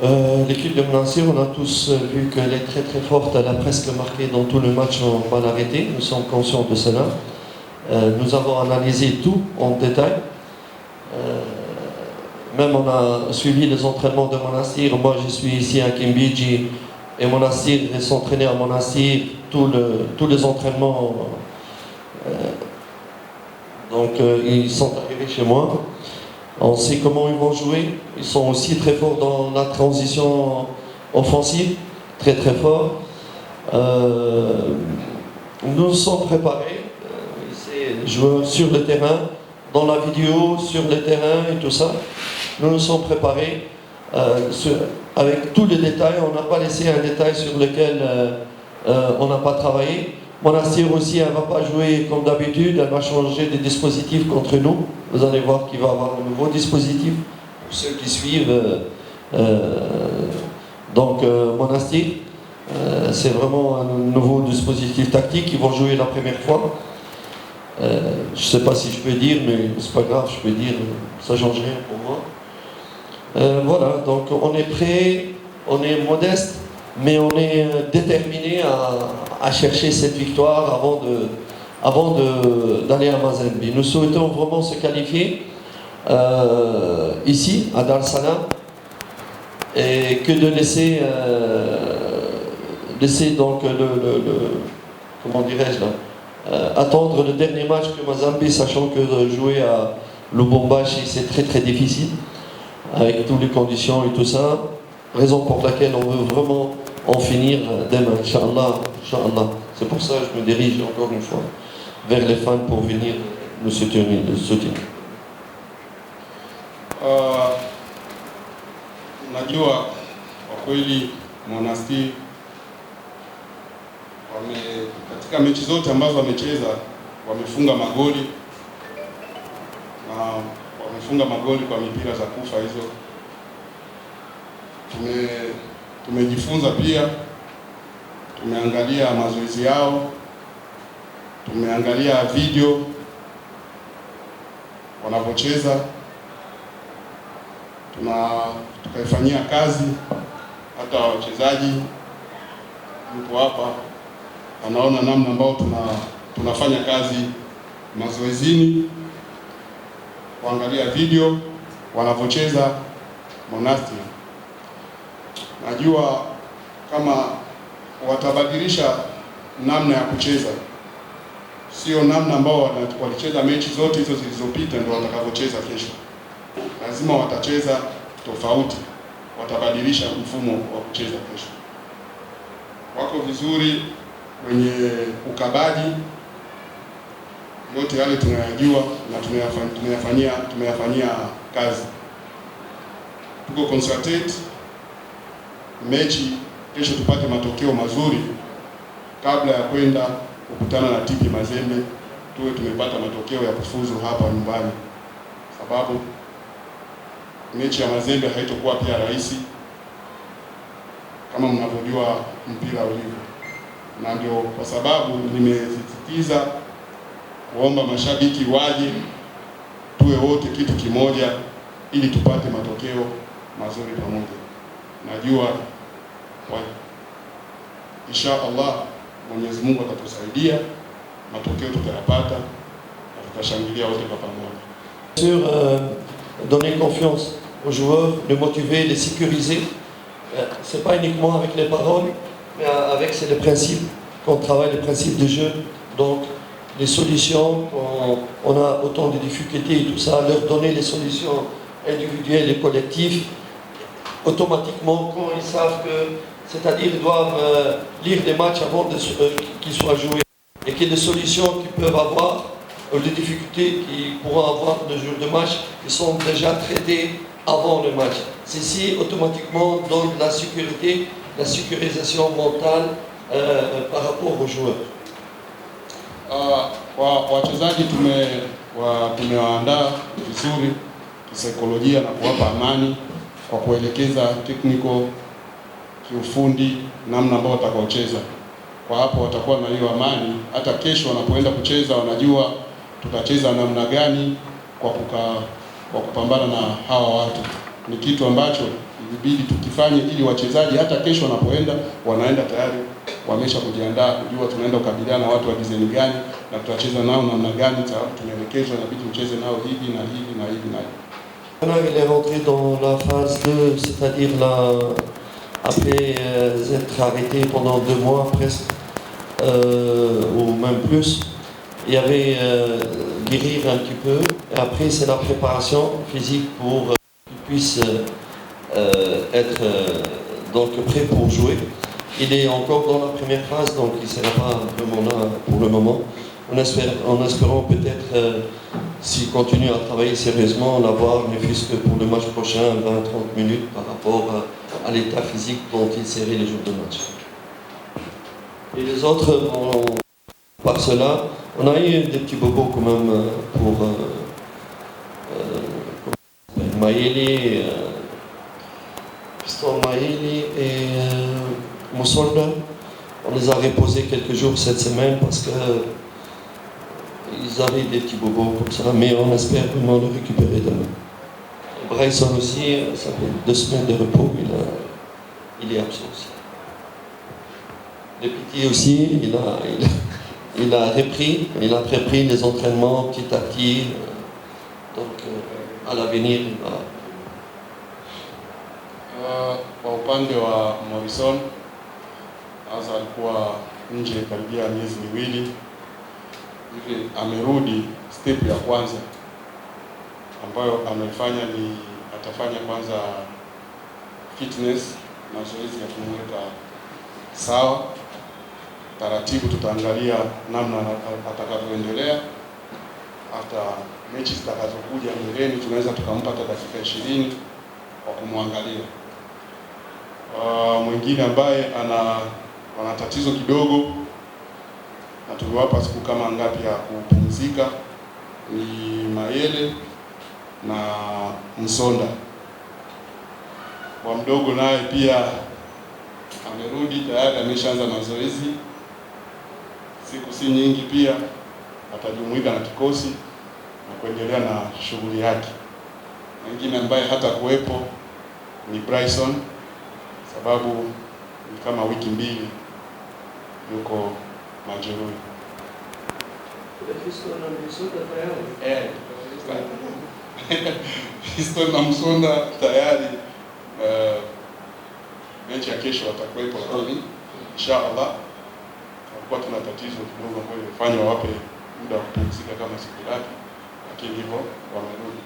L'équipe de Monastir, on a tous vu qu'elle est très très forte, elle a presque marqué dans tout le match en balle arrêtée, nous sommes conscients de cela. Nous avons analysé tout en détail. Même on a suivi les entraînements de Monastir. Moi je suis ici à Kimbiji et Monastir s'entraîner à Monastir, tous les entraînements. Ils sont arrivés chez moi. On sait comment ils vont jouer. Ils sont aussi très forts dans la transition offensive, très très forts. Nous sommes préparés. C'est jouer sur le terrain, dans la vidéo, sur le terrain et tout ça. Nous nous sommes préparés avec tous les détails. On n'a pas laissé un détail sur lequel on n'a pas travaillé. Monastir aussi, elle ne va pas jouer comme d'habitude, elle va changer des dispositifs contre nous. Vous allez voir qu'il va y avoir un nouveau dispositif pour ceux qui suivent. Monastir, c'est vraiment un nouveau dispositif tactique. Ils vont jouer la première fois. Je ne sais pas si je peux dire, mais c'est pas grave, je peux dire, ça ne change rien pour moi. Voilà, donc on est prêt, on est modeste, mais on est déterminé à chercher cette victoire avant d'aller à Mazembe. Nous souhaitons vraiment se qualifier ici, à Dar es Salaam, et que de laisser donc comment dirais-je là, attendre le dernier match que Mazembe, sachant que jouer à Lubumbashi c'est très très difficile, avec toutes les conditions et tout ça, raison pour laquelle on veut vraiment en finir demain, Inch'Allah, Inch'Allah. C'est pour ça que je me dirige encore une fois vers les fans pour venir nous soutenir. Najua kwa kweli Monastir katika mechi zote ambazo wamecheza wamefunga magoli na wamefunga magoli kwa mipira za kufa hizo. Tumejifunza pia, tumeangalia mazoezi yao, tumeangalia video wanapocheza, tukaifanyia kazi. Hata wachezaji mpo hapa anaona namna ambao tunafanya kazi mazoezini, kuangalia video wanapocheza Monastir. Najua kama watabadilisha namna ya kucheza, sio namna ambao walicheza mechi zote hizo zilizopita ndio watakavyocheza kesho. Lazima watacheza tofauti, watabadilisha mfumo wa kucheza kesho. Wako vizuri kwenye ukabaji, yote yale tunayajua na tumeyafanyia kazi. Tuko concentrate mechi kesho tupate matokeo mazuri kabla ya kwenda kukutana na TP Mazembe, tuwe tumepata matokeo ya kufuzu hapa nyumbani, sababu mechi ya Mazembe haitakuwa pia rahisi kama mnavyojua mpira ulivyo. Na ndio kwa sababu nimesisitiza kuomba mashabiki waje tuwe wote kitu kimoja ili tupate matokeo mazuri pamoja. Najua insha Allah Mwenyezi Mungu atatusaidia, matokeo tutayapata na tutashangilia wote kwa pamoja. Donner confiance aux joueurs, les motiver, les sécuriser. C'est pas uniquement avec les paroles, mais avec c'est les principes qu'on travaille, les principes de jeu. Donc les solutions, on a autant de difficultés et tout ça, leur donner les solutions individuelles et collectives. Automatiquement, quand ils savent que, c'est-à-dire ils doivent lire des matchs avant qu'ils soient joués, et que les solutions qu'ils peuvent avoir, les difficultés qu'ils pourront avoir le jour de match, ils sont déjà traitées avant le match. Ceci automatiquement donne la sécurité, la sécurisation mentale par rapport aux joueurs. Wachezaji tumewaandaa vizuri kisaikolojia na kuwapa amani kwa kuelekeza technical, kiufundi, namna ambayo watakaocheza. Kwa hapo watakuwa na hiyo amani, hata kesho wanapoenda kucheza wanajua tutacheza namna gani kwa kupambana na hawa watu. ni kitu ambacho ilibidi tukifanye ili wachezaji hata kesho wanapoenda wanaenda tayari wamesha kujiandaa kujua tunaenda kukabiliana na watu wa design gani na tutacheza nao namna gani, sababu tumeelekezwa inabidi tucheze nao hivi na hivi na hivi na hivi. Il est rentré dans la phase 2, c'est-à-dire après être arrêté pendant 2 mois presque, ou même plus. Il y avait guérir un petit peu, et après c'est la préparation physique pour qu'il puisse être donc prêt pour jouer. Il est encore dans la première phase, donc il ne sera pas vraiment là pour le moment. En espérant peut-être, s'il continue à travailler sérieusement, l'avoir, ne fût-ce que pour le match prochain, 20-30 minutes par rapport à l'état physique dont il serait les jours de match. Et les autres, par cela, on a eu des petits bobos quand même pour Maïli, Piston Maïli et Moussolda. On les a reposés quelques jours cette semaine parce que ils avaient des petits bobos comme ça, mais on espère vraiment le récupérer demain. Bryson aussi, ça fait 2 semaines de repos, il est absent aussi. Le petit aussi, il a repris les entraînements petit à petit, donc à l'avenir il va. Kwa upande wa Morrison, sasa alikuwa nje karibia miezi miwili hivi, amerudi. Step ya kwanza ambayo amefanya ni atafanya kwanza fitness, mazoezi ya kumweka sawa. Taratibu tutaangalia namna atakavyoendelea. Hata mechi zitakazokuja mbeleni tunaweza tukampa hata dakika 20 kwa kumwangalia. Mwingine ambaye ana tatizo kidogo na tuliwapa siku kama ngapi ya kupumzika ni Mayele na Msonda. Kwa mdogo naye pia amerudi tayari, ameshaanza mazoezi. Siku si nyingi pia atajumuika na kikosi na kuendelea na shughuli yake. Mwingine ambaye hata kuwepo ni Bryson, sababu ni kama wiki 2 yuko majeruhi. Fiston na Msonda tayari mechi ya kesho atakuwepo, lakini inshallah kwa tuna tatizo kidogo ambayo ilifanya wape muda wa kupumzika kama siku 3, lakini hivyo wamerudi.